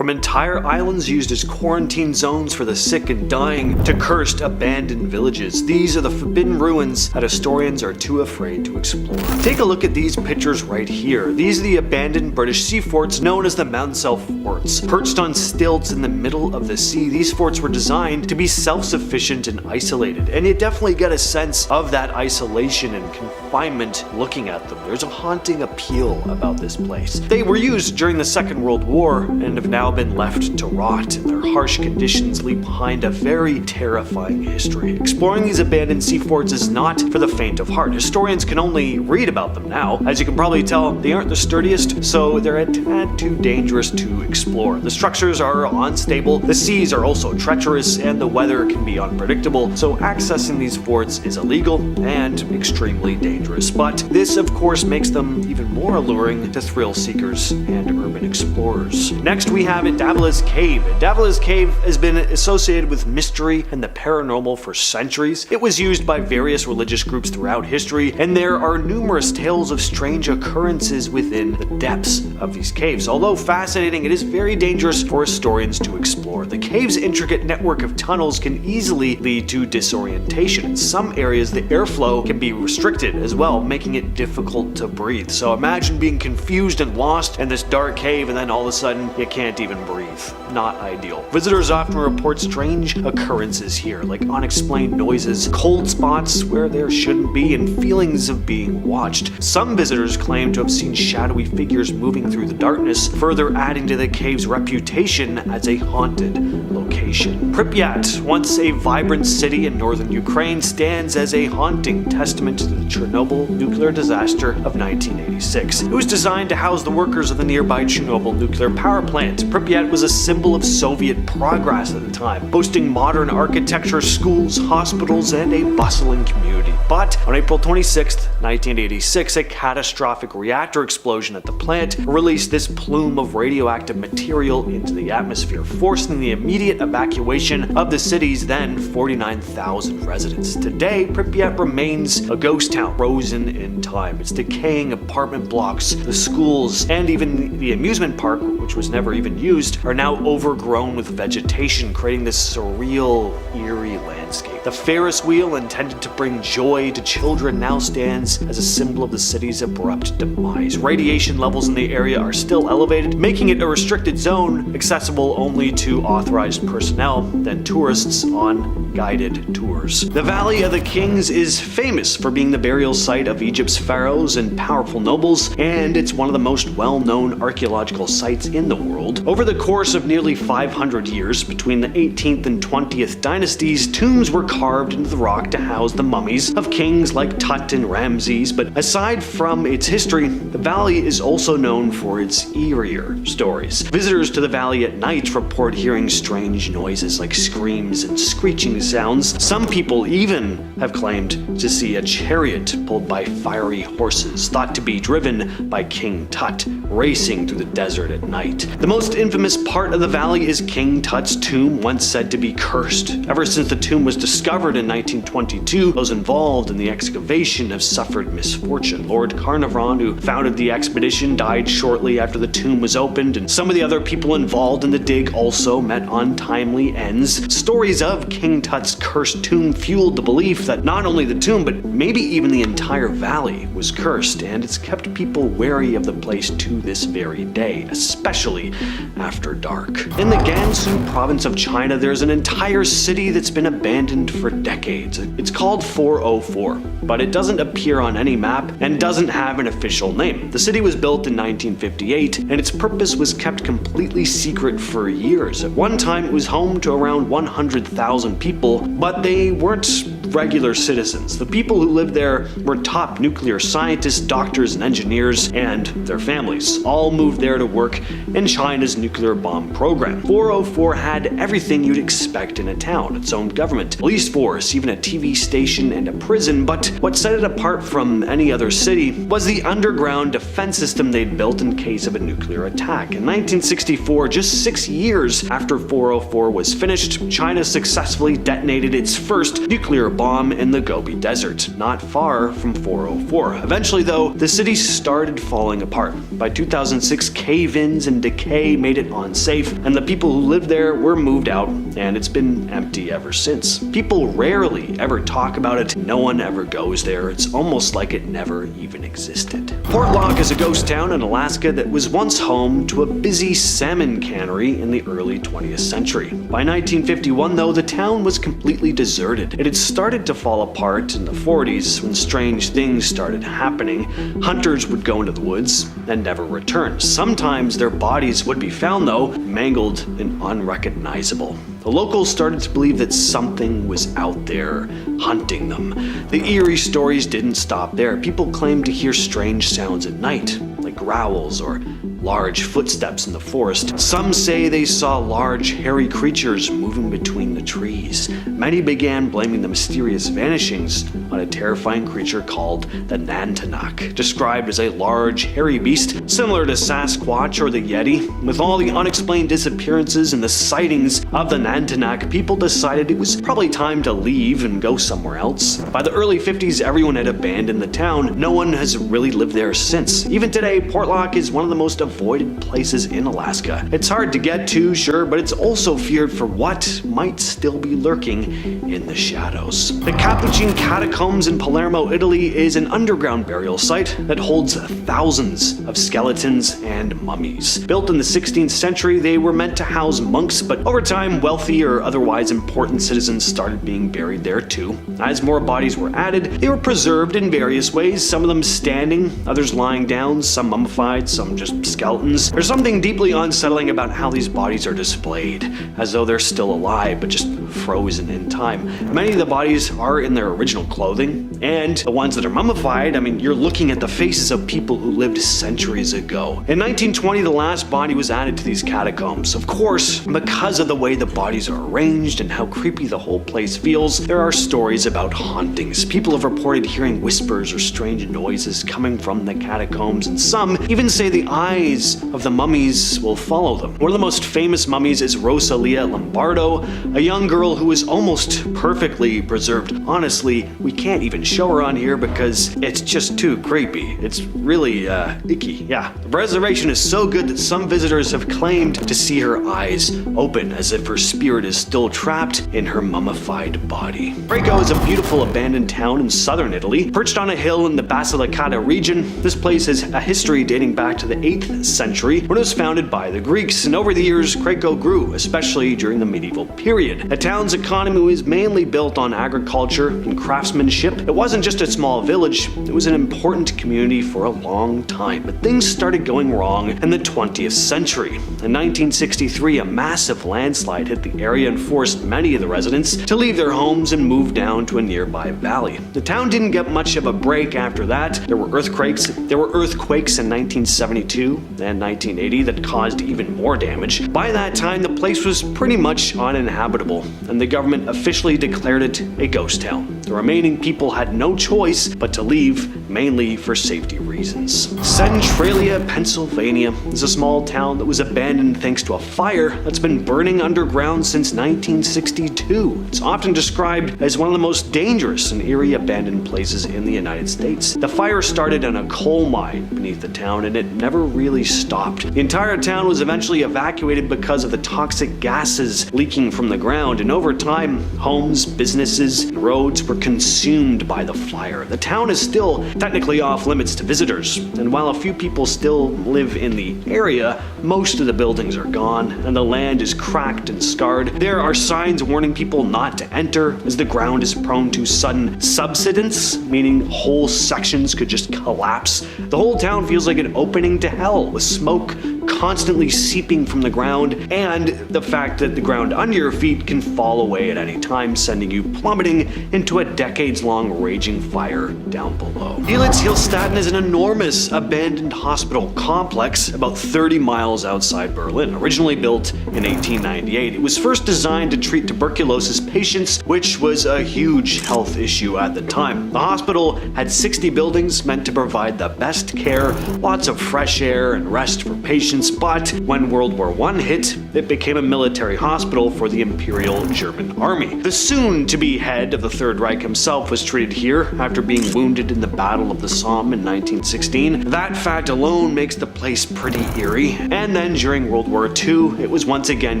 From entire islands used as quarantine zones for the sick and dying, to cursed abandoned villages, these are the forbidden ruins that historians are too afraid to explore. Take a look at these pictures right here. These are the abandoned British sea forts known as the Unsolved forts. Perched on stilts in the middle of the sea, these forts were designed to be self-sufficient and isolated, and you definitely get a sense of that isolation and confinement looking at them. There's a haunting appeal about this place. They were used during the Second World War and have now been left to rot, and their harsh conditions leave behind a very terrifying history. Exploring these abandoned sea forts is not for the faint of heart. Historians can only read about them now. As you can probably tell, they aren't the sturdiest, so they're a tad too dangerous to explore. The structures are unstable, the seas are also treacherous, and the weather can be unpredictable, so accessing these forts is illegal and extremely dangerous. But this, of course, makes them even more alluring to thrill seekers and urban explorers. Next, we have Davila's Cave. Davila's Cave has been associated with mystery and the paranormal for centuries. It was used by various religious groups throughout history, and there are numerous tales of strange occurrences within the depths of these caves. Although fascinating, it is very dangerous for historians to explore. The cave's intricate network of tunnels can easily lead to disorientation. In some areas, the airflow can be restricted as well, making it difficult to breathe. So imagine being confused and lost in this dark cave, and then all of a sudden you can't even breathe. Not ideal. Visitors often report strange occurrences here, like unexplained noises, cold spots where there shouldn't be, and feelings of being watched. Some visitors claim to have seen shadowy figures moving through the darkness, further adding to the cave's reputation as a haunted location. Pripyat, once a vibrant city in northern Ukraine, stands as a haunting testament to the Chernobyl nuclear disaster of 1986. It was designed to house the workers of the nearby Chernobyl nuclear power plant. Pripyat was a symbol of Soviet progress at the time, boasting modern architecture, schools, hospitals, and a bustling community. But on April 26, 1986, a catastrophic reactor explosion at the plant released this plume of radioactive material into the atmosphere, forcing the immediate evacuation of the city's then 49,000 residents. Today, Pripyat remains a ghost town, frozen in time. Its decaying apartment blocks, the schools, and even the amusement park, which was never even used, are now overgrown with vegetation, creating this surreal, eerie landscape. The Ferris wheel, intended to bring joy to children, now stands as a symbol of the city's abrupt demise. Radiation levels in the area are still elevated, making it a restricted zone, accessible only to authorized personnel, then tourists on guided tours. The Valley of the Kings is famous for being the burial site of Egypt's pharaohs and powerful nobles, and it's one of the most well-known archaeological sites in the world. Over the course of nearly 500 years, between the 18th and 20th dynasties, tombs were carved into the rock to house the mummies of kings like Tut and Ramses. But aside from its history, the valley is also known for its eerier stories. Visitors to the valley at night report hearing strange noises like screams and screeching sounds. Some people even have claimed to see a chariot pulled by fiery horses, thought to be driven by King Tut, racing through the desert at night. The most infamous part of the valley is King Tut's tomb, once said to be cursed. Ever since the tomb was discovered in 1922, those involved in the excavation have suffered misfortune. Lord Carnarvon, who founded the expedition, died shortly after the tomb was opened, and some of the other people involved in the dig also met untimely ends. Stories of King Tut's cursed tomb fueled the belief that not only the tomb, but maybe even the entire valley was cursed, and it's kept people wary of the place to this very day, especially after dark. In the Gansu province of China, there's an entire city that's been abandoned for decades. It's called 404, but it doesn't appear on any map and doesn't have an official name. The city was built in 1958, and its purpose was kept completely secret for years. At one time, it was home to around 100,000 people, but they weren't regular citizens. The people who lived there were top nuclear scientists, doctors, and engineers, and their families. All moved there to work in China's nuclear bomb program. 404 had everything you'd expect in a town: its own government, police force, even a TV station, and a prison. But what set it apart from any other city was the underground defense system they'd built in case of a nuclear attack. In 1964, just 6 years after 404 was finished, China successfully detonated its first nuclear bomb in the Gobi Desert, not far from 404. Eventually though, the city started falling apart. By 2006, cave-ins and decay made it unsafe, and the people who lived there were moved out, and it's been empty ever since. People rarely ever talk about it, no one ever goes there, it's almost like it never even existed. Port Locke is a ghost town in Alaska that was once home to a busy salmon cannery in the early 20th century. By 1951 though, the town was completely deserted. It had started to fall apart in the 40s when strange things started happening. Hunters would go into the woods and never return. Sometimes their bodies would be found though, mangled and unrecognizable. The locals started to believe that something was out there hunting them. The eerie stories didn't stop there. People claimed to hear strange sounds at night, like growls or large footsteps in the forest. Some say they saw large, hairy creatures moving between the trees. Many began blaming the mysterious vanishings on a terrifying creature called the Nantinak, described as a large, hairy beast similar to Sasquatch or the Yeti. With all the unexplained disappearances and the sightings of the Nantinak, people decided it was probably time to leave and go somewhere else. By the early 50s, everyone had abandoned the town. No one has really lived there since. Even today, Port Locke is one of the most avoided places in Alaska. It's hard to get to, sure, but it's also feared for what might still be lurking in the shadows. The Capuchin Catacombs in Palermo, Italy is an underground burial site that holds thousands of skeletons and mummies. Built in the 16th century, they were meant to house monks, but over time, wealthy or otherwise important citizens started being buried there too. As more bodies were added, they were preserved in various ways, some of them standing, others lying down, some mummified, some just skeletons. There's something deeply unsettling about how these bodies are displayed, as though they're still alive, but just frozen in time. Many of the bodies are in their original clothing, and the ones that are mummified, I mean, you're looking at the faces of people who lived centuries ago. In 1920, the last body was added to these catacombs. Of course, because of the way the bodies are arranged and how creepy the whole place feels, there are stories about hauntings. People have reported hearing whispers or strange noises coming from the catacombs, and some even say the eyes of the mummies will follow them. One of the most famous mummies is Rosalia Lombardo, a young girl who is almost perfectly preserved. Honestly, we can't even show her on here because it's just too creepy. It's really, icky. Yeah. The preservation is so good that some visitors have claimed to see her eyes open as if her spirit is still trapped in her mummified body. Prato is a beautiful abandoned town in southern Italy, perched on a hill in the Basilicata region. This place has a history dating back to the 8th century when it was founded by the Greeks, and over the years, Prato grew, especially during the medieval period. The town's economy was mainly built on agriculture and craftsmanship. It wasn't just a small village, it was an important community for a long time. But things started going wrong in the 20th century. In 1963, a massive landslide hit the area and forced many of the residents to leave their homes and move down to a nearby valley. The town didn't get much of a break after that. There were earthquakes in 1972 and 1980 that caused even more damage. By that time, the place was pretty much uninhabitable, and the government officially declared it a ghost town. The remaining people had no choice but to leave, mainly for safety reasons. Centralia, Pennsylvania is a small town that was abandoned thanks to a fire that's been burning underground since 1962. It's often described as one of the most dangerous and eerie abandoned places in the United States. The fire started in a coal mine beneath the town, and it never really stopped. The entire town was eventually evacuated because of the toxic gases leaking from the ground, and over time, homes, businesses, and roads were consumed by the fire. The town is still technically off limits to visitors, and while a few people still live in the area, most of the buildings are gone, and the land is cracked and scarred. There are signs warning people not to enter, as the ground is prone to sudden subsidence, meaning whole sections could just collapse. The whole town feels like an opening to hell, with smoke constantly seeping from the ground, and the fact that the ground under your feet can fall away at any time, sending you plummeting into a decades-long raging fire down below. Elitz-Hillstatten is an enormous abandoned hospital complex about 30 miles outside Berlin. Originally built in 1898, it was first designed to treat tuberculosis patients, which was a huge health issue at the time. The hospital had 60 buildings meant to provide the best care, lots of fresh air and rest for patients, patients, but when World War I hit, it became a military hospital for the Imperial German Army. The soon-to-be head of the Third Reich himself was treated here after being wounded in the Battle of the Somme in 1916. That fact alone makes the place pretty eerie. And then during World War II, it was once again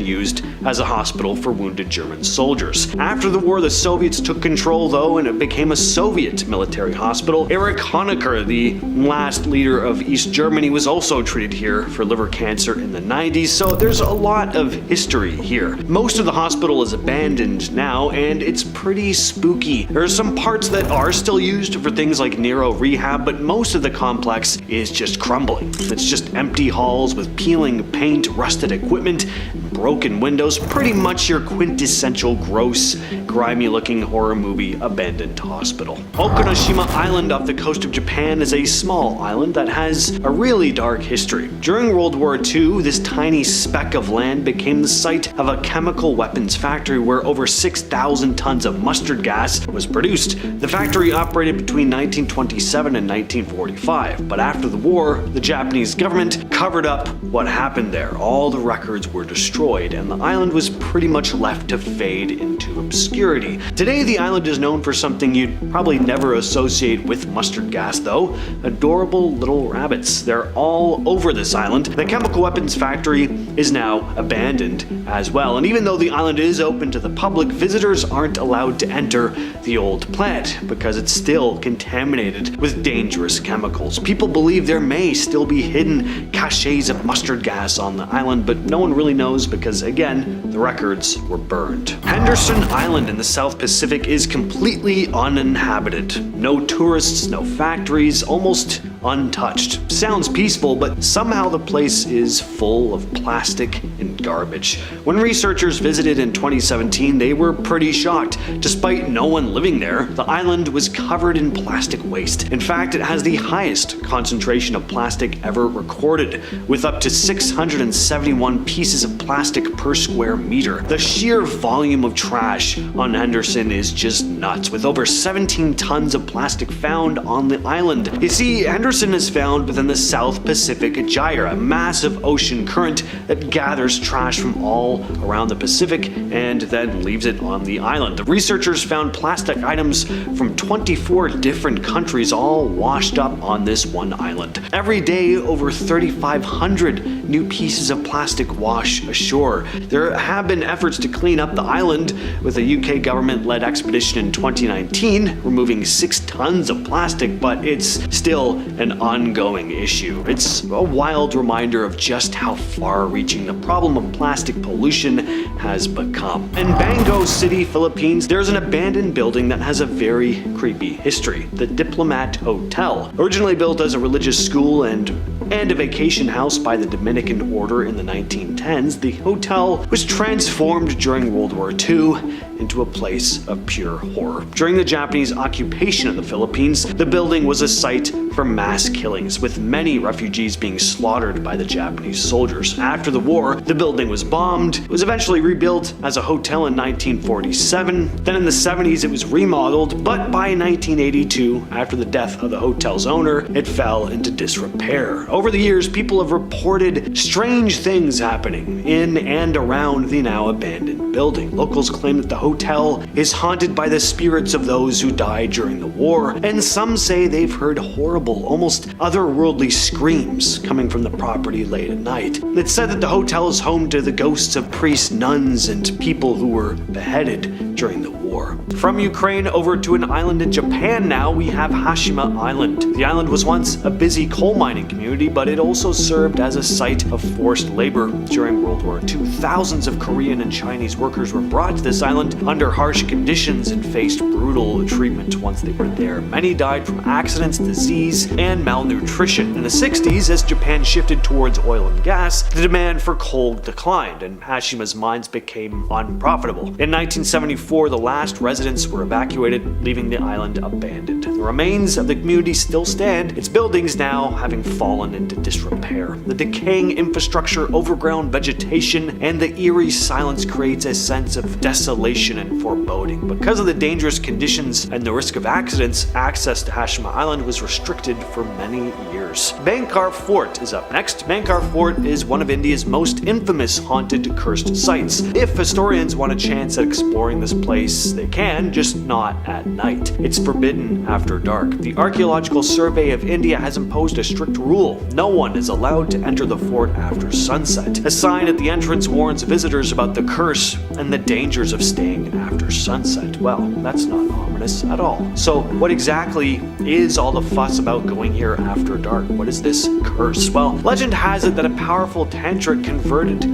used as a hospital for wounded German soldiers. After the war, the Soviets took control though, and it became a Soviet military hospital. Erich Honecker, the last leader of East Germany, was also treated here for liver cancer in the 90s, so there's a lot of history here. Most of the hospital is abandoned now, and it's pretty spooky. There are some parts that are still used for things like neuro rehab, but most of the complex is just crumbling. It's just empty halls with peeling paint, rusted equipment, broken windows, pretty much your quintessential gross, grimy-looking horror movie abandoned hospital. Sukushima Island off the coast of Japan is a small island that has a really dark history. During World War II, this tiny speck of land became the site of a chemical weapons factory where over 6,000 tons of mustard gas was produced. The factory operated between 1927 and 1945, but after the war, the Japanese government covered up what happened there. All the records were destroyed, and the island was pretty much left to fade into obscurity. Today, the island is known for something you'd probably never associate with mustard gas, though: adorable little rabbits. They're all over this island. The chemical weapons factory is now abandoned as well, and even though the island is open to the public, visitors aren't allowed to enter the old plant because it's still contaminated with dangerous chemicals. People believe there may still be hidden caches of mustard gas on the island, but no one really knows because, again, the records were burned. Henderson Island in the South Pacific is completely uninhabited. No tourists, no factories, almost untouched. Sounds peaceful, but somehow the place is full of plastic and garbage. When researchers visited in 2017, they were pretty shocked. Despite no one living there, the island was covered in plastic waste. In fact, it has the highest concentration of plastic ever recorded, with up to 671 pieces of plastic per square meter. The sheer volume of trash on Henderson is just nuts, with over 17 tons of plastic found on the island. You see, Henderson is found within the South Pacific Gyre, a massive ocean current that gathers trash from all around the Pacific and then leaves it on the island. The researchers found plastic items from 24 different countries all washed up on this one island. Every day, over 3,500 new pieces of plastic wash ashore. There have been efforts to clean up the island, with a UK government-led expedition in 2019 removing 6 tons of plastic, but it's still an ongoing issue. It's a wild reminder of just how far-reaching the problem of plastic pollution has become. In Bango City, Philippines, there's an abandoned building that has a very creepy history: the Diplomat Hotel. Originally built as a religious school and a vacation house by the Dominican Order in the 1910s, the hotel was transformed during World War II into a place of pure horror. During the Japanese occupation of the Philippines, the building was a site for mass killings, with many refugees being slaughtered by the Japanese soldiers. After the war, the building was bombed. It was eventually rebuilt as a hotel in 1947. Then in the 70s, it was remodeled, but by 1982, after the death of the hotel's owner, it fell into disrepair. Over the years, people have reported strange things happening in and around the now abandoned building. Locals claim that the hotel is haunted by the spirits of those who died during the war, and some say they've heard horrible, almost otherworldly screams coming from the property late at night. It's said that the hotel is home to the ghosts of priests, nuns, and people who were beheaded during the war. From Ukraine over to an island in Japan now, we have Hashima Island. The island was once a busy coal mining community, but it also served as a site of forced labor during World War II. Thousands of Korean and Chinese workers were brought to this island under harsh conditions and faced brutal treatment once they were there. Many died from accidents, disease, and malnutrition. In the 60s, as Japan shifted towards oil and gas, the demand for coal declined, and Hashima's mines became unprofitable. In 1974, the last last residents were evacuated, leaving the island abandoned. The remains of the community still stand, its buildings now having fallen into disrepair. The decaying infrastructure, overgrown vegetation, and the eerie silence creates a sense of desolation and foreboding. Because of the dangerous conditions and the risk of accidents, access to Hashima Island was restricted for many years. Bankar Fort is up next. Bankar Fort is one of India's most infamous haunted, cursed sites. If historians want a chance at exploring this place, they can, just not at night. It's forbidden after dark. The Archaeological Survey of India has imposed a strict rule. No one is allowed to enter the fort after sunset. A sign at the entrance warns visitors about the curse and the dangers of staying after sunset. Well, that's not ominous at all. So what exactly is all the fuss about going here after dark? What is this curse? Well, legend has it that a powerful tantric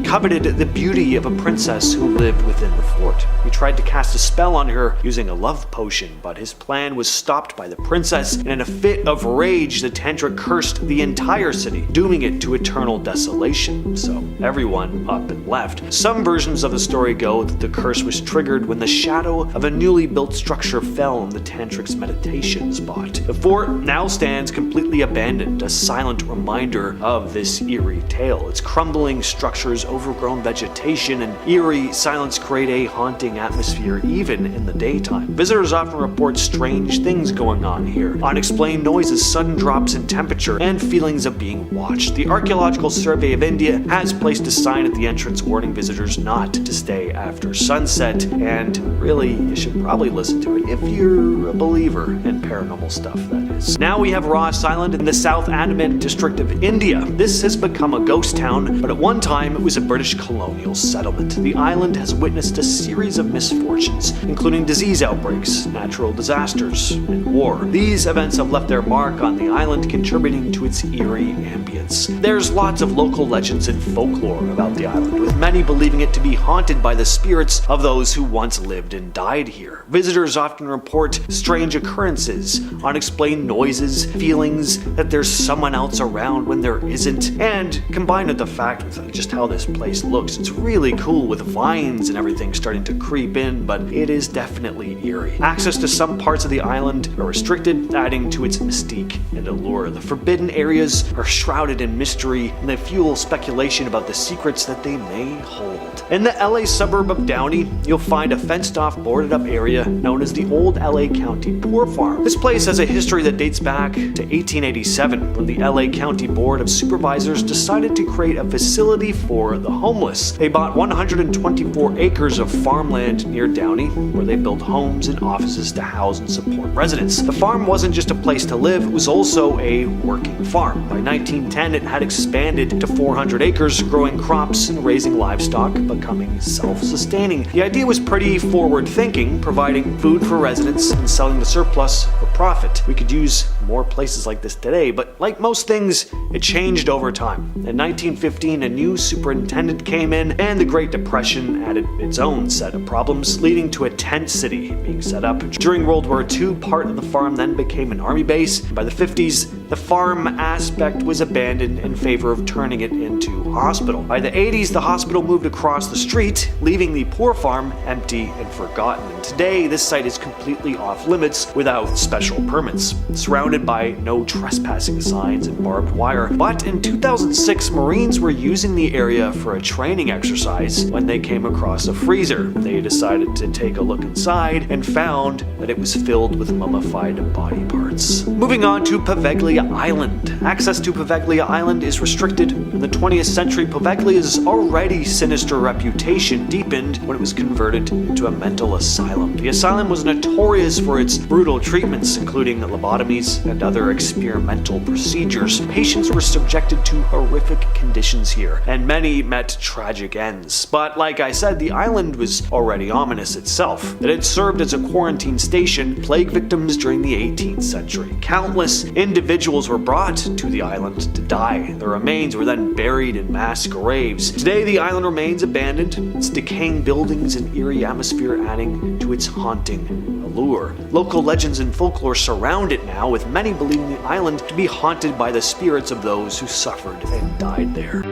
coveted the beauty of a princess who lived within the fort. He tried to cast a spell on her using a love potion, but his plan was stopped by the princess, and in a fit of rage, the tantric cursed the entire city, dooming it to eternal desolation. So everyone up and left. Some versions of the story go that the curse was triggered when the shadow of a newly built structure fell on the tantric's meditation spot. The fort now stands completely abandoned, a silent reminder of this eerie tale. Its crumbling structures, overgrown vegetation, and eerie silence create a haunting atmosphere even in the daytime. Visitors often report strange things going on here. Unexplained noises, sudden drops in temperature, and feelings of being watched. The Archaeological Survey of India has placed a sign at the entrance warning visitors not to stay after sunset, and really, you should probably listen to it if you're a believer in paranormal stuff, that is. Now we have Ross Island in the South Andaman district of India. This has become a ghost town, but at one time it was a British colonial settlement. The island has witnessed a series of misfortunes, including disease outbreaks, natural disasters, and war. These events have left their mark on the island, contributing to its eerie ambience. There's lots of local legends and folklore about the island, with many believing it to be haunted by the spirits of those who once lived and died here. Visitors often report strange occurrences, unexplained noises, feelings that there's someone else around when there isn't, and combined with the fact with just how this place looks, it's really cool with vines and everything starting to creep in, but it is definitely eerie. Access to some parts of the island are restricted, adding to its mystique and allure. The forbidden areas are shrouded in mystery, and they fuel speculation about the secrets that they may hold. In the LA suburb of Downey, you'll find a fenced-off, boarded-up area known as the Old LA County Poor Farm. This place has a history that dates back to 1887, when the LA County Board of Supervisors decided to create a facility for the homeless. They bought 124 acres of farmland near Downey, where they built homes and offices to house and support residents. The farm wasn't just a place to live, it was also a working farm. By 1910, it had expanded to 400 acres, growing crops and raising livestock, becoming self-sustaining. The idea was pretty forward-thinking, providing food for residents and selling the surplus for profit. We could use more places like this today, but like most things, it changed over time. In 1915, a new superintendent came in, and the Great Depression added its own set of problems, leading to a tent city being set up. During World War II, part of the farm then became an army base. By the 50s, the farm aspect was abandoned in favor of turning it into a hospital. By the 80s, the hospital moved across the street, leaving the poor farm empty and forgotten. And today, this site is completely off limits without special permits, surrounded by no trespassing signs and barbed wire. But in 2006, Marines were using the area for a training exercise when they came across a freezer. They decided to take a look inside and found that it was filled with mummified body parts. Moving on to Poveglia Island. Access to Poveglia Island is restricted. In the 20th century, Poveglia's already sinister reputation deepened when it was converted into a mental asylum. The asylum was notorious for its brutal treatments, including lobotomies and other experimental procedures. Patients were subjected to horrific conditions here, and many met tragic ends. But like I said, the island was already ominous itself. It had served as a quarantine station, plague victims during the 18th century. Countless individuals were brought to the island to die. Their remains were then buried in mass graves. Today, the island remains abandoned, its decaying buildings and eerie atmosphere adding to its haunting allure. Local legends and folklore surround it now, with many believing the island to be haunted by the spirits of those who suffered and died there.